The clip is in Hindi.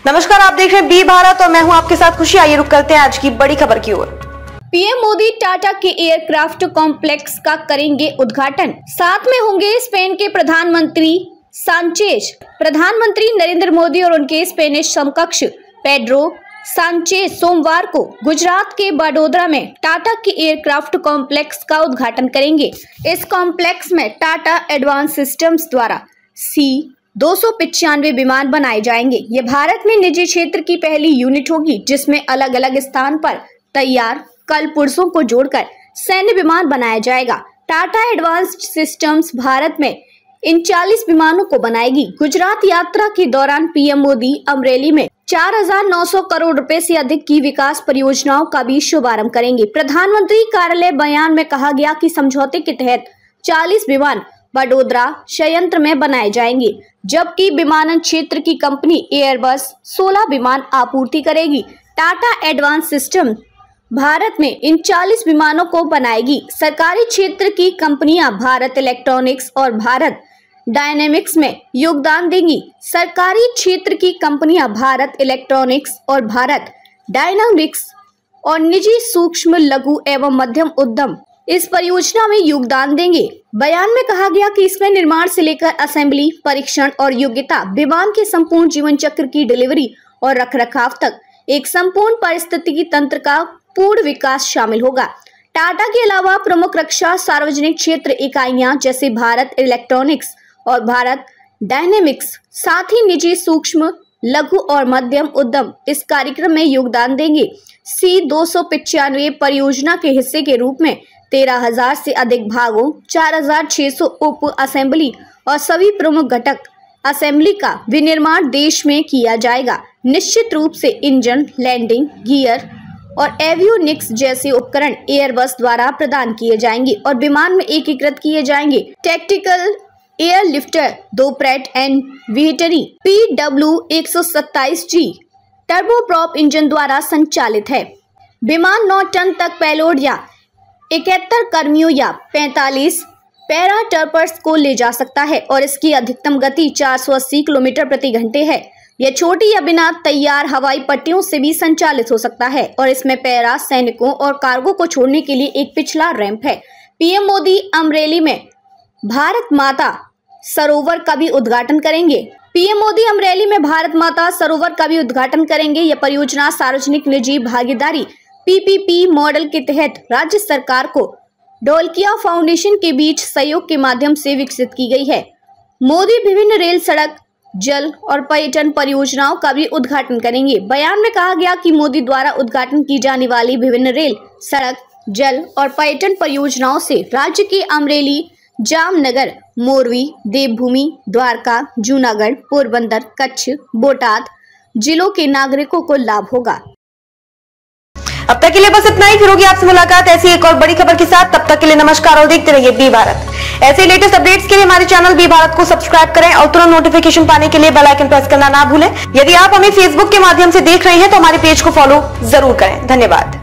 नमस्कार, आप देख रहे हैं बी भारत और मैं हूं आपके साथ खुशी। आइए रुक करते हैं आज की बड़ी खबर की ओर। पीएम मोदी टाटा के एयरक्राफ्ट कॉम्प्लेक्स का करेंगे उद्घाटन। साथ में होंगे स्पेन के प्रधानमंत्री सांचेज। प्रधानमंत्री नरेंद्र मोदी और उनके स्पेनिश समकक्ष पेड्रो सांचेज सोमवार को गुजरात के बड़ोदरा में टाटा के एयरक्राफ्ट कॉम्प्लेक्स का उद्घाटन करेंगे। इस कॉम्प्लेक्स में टाटा एडवांस सिस्टम्स द्वारा C-295 विमान बनाए जाएंगे। ये भारत में निजी क्षेत्र की पहली यूनिट होगी जिसमें अलग अलग स्थान पर तैयार कल पुर्जों को जोड़कर सैन्य विमान बनाया जाएगा। टाटा एडवांस्ड सिस्टम्स भारत में इन 40 विमानों को बनाएगी। गुजरात यात्रा के दौरान पीएम मोदी अमरेली में 4,900 करोड़ रुपए से अधिक की विकास परियोजनाओं का भी शुभारंभ करेंगे। प्रधानमंत्री कार्यालय बयान में कहा गया कि समझौते के तहत 40 विमान बड़ोदरा संयंत्र में बनाए जाएंगे, जबकि विमानन क्षेत्र की कंपनी एयरबस 16 विमान आपूर्ति करेगी। टाटा एडवांस सिस्टम भारत में इन 40 विमानों को बनाएगी। सरकारी क्षेत्र की कंपनियां भारत इलेक्ट्रॉनिक्स और भारत डायनेमिक्स में योगदान देंगी। सरकारी क्षेत्र की कंपनियां भारत इलेक्ट्रॉनिक्स और भारत डायनेमिक्स और निजी सूक्ष्म लघु एवं मध्यम उद्यम इस परियोजना में योगदान देंगे। बयान में कहा गया कि इसमें निर्माण से लेकर असेंबली, परीक्षण और योग्यता, विमान के संपूर्ण जीवन चक्र की डिलीवरी और रखरखाव तक एक संपूर्ण पारिस्थितिकी तंत्र का पूर्ण विकास शामिल होगा। टाटा के अलावा प्रमुख रक्षा सार्वजनिक क्षेत्र इकाइयां जैसे भारत इलेक्ट्रॉनिक्स और भारत डायनेमिक्स, साथ ही निजी सूक्ष्म लघु और मध्यम उद्यम इस कार्यक्रम में योगदान देंगे। C-295 परियोजना के हिस्से के रूप में 13,000 से अधिक भागों, 4,600 उप असेंबली और सभी प्रमुख घटक असेंबली का विनिर्माण देश में किया जाएगा। निश्चित रूप से इंजन, लैंडिंग गियर और एवियोनिक्स जैसे उपकरण एयरबस द्वारा प्रदान किए जाएंगे और विमान में एकीकृत किए जाएंगे। Tactical airlifter 2 Pratt and Whitney PW127G turboprop engine द्वारा संचालित है। विमान 9 टन तक पेलोड या 71 कर्मियों या 45 पैरा टर्पर्स को ले जा सकता है और इसकी अधिकतम गति 480 किलोमीटर प्रति घंटे है। यह छोटी या बिना तैयार हवाई पट्टियों से भी संचालित हो सकता है और इसमें पैरा सैनिकों और कार्गो को छोड़ने के लिए एक पिछला रैंप है। पीएम मोदी अमरेली में भारत माता सरोवर का भी उद्घाटन करेंगे। पीएम मोदी अमरेली में भारत माता सरोवर का भी उद्घाटन करेंगे। यह परियोजना सार्वजनिक निजी भागीदारी PPP मॉडल के तहत राज्य सरकार को ढोलकिया फाउंडेशन के बीच सहयोग के माध्यम से विकसित की गई है। मोदी विभिन्न रेल, सड़क, जल और पर्यटन परियोजनाओं का भी उद्घाटन करेंगे। बयान में कहा गया कि मोदी द्वारा उद्घाटन की जाने वाली विभिन्न रेल, सड़क, जल और पर्यटन परियोजनाओं से राज्य के अमरेली, जामनगर, मोरवी, देवभूमि, द्वारका, जूनागढ़, पोरबंदर, कच्छ, बोटाद जिलों के नागरिकों को लाभ होगा। अब तक के लिए बस इतना ही। फिर होगी आपसे मुलाकात ऐसी एक और बड़ी खबर के साथ। तब तक के लिए नमस्कार और देखते रहिए बी भारत। ऐसे लेटेस्ट अपडेट्स के लिए हमारे चैनल बी भारत को सब्सक्राइब करें और तुरंत नोटिफिकेशन पाने के लिए बेल आइकन प्रेस करना ना भूलें। यदि आप हमें फेसबुक के माध्यम से देख रहे हैं तो हमारे पेज को फॉलो जरूर करें। धन्यवाद।